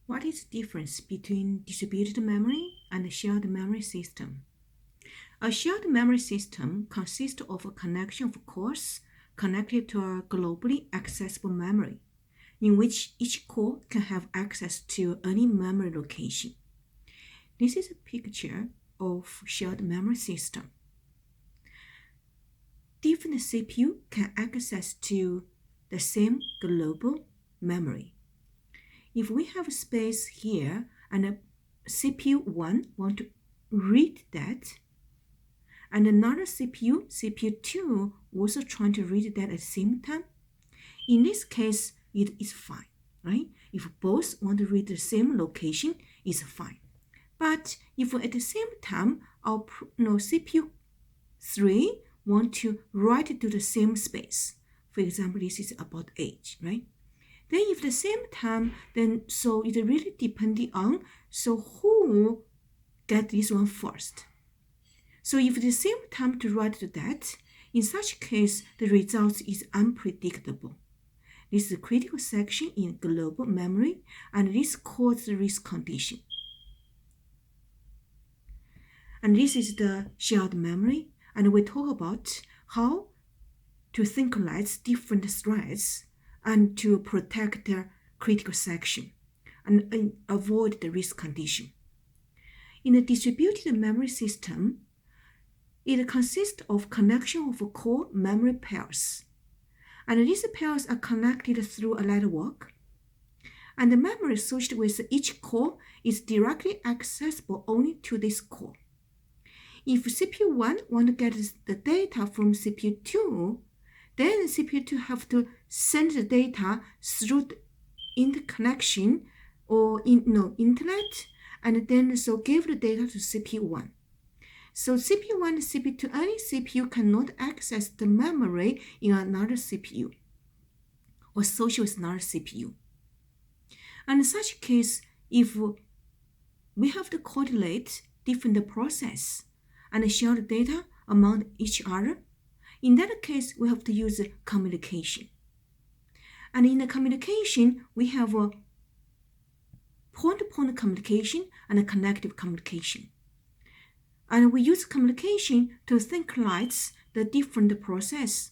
What is the difference between distributed memory and a shared memory system? A shared memory system consists of a connection of cores connected to a globally accessible memory, in which each core can have access to any memory location. This is a picture of shared memory system. Different CPU can access to the same global memory. If we have space here and a CPU 1 want to read that, and another CPU 2, also trying to read that at the same time, in this case, it is fine, right? If both want to read the same location, it's fine. But if at the same time, our CPU 3 want to write to the same space, for example, this is about age, right? Then if the same time, then so it really depending on so who get this one first. So if the same time to write to that, in such case, the result is unpredictable. This is a critical section in global memory, and this causes the risk condition. And this is the shared memory, and we talk about how to synchronize different threads and to protect the critical section and avoid the risk condition. In a distributed memory system, it consists of connection of core memory pairs. And these pairs are connected through a network. And the memory associated with each core is directly accessible only to this core. If CPU 1 want to get the data from CPU 2, then CPU 2 have to send the data through the interconnection or internet, and then so give the data to CPU 1. So CPU 1 and CPU 2, any CPU cannot access the memory in another CPU or associated with another CPU. And in such case, if we have to correlate different process and share the data among each other, in that case, we have to use communication. And in the communication, we have a point-to-point communication and a connective communication. And we use communication to synchronize the different process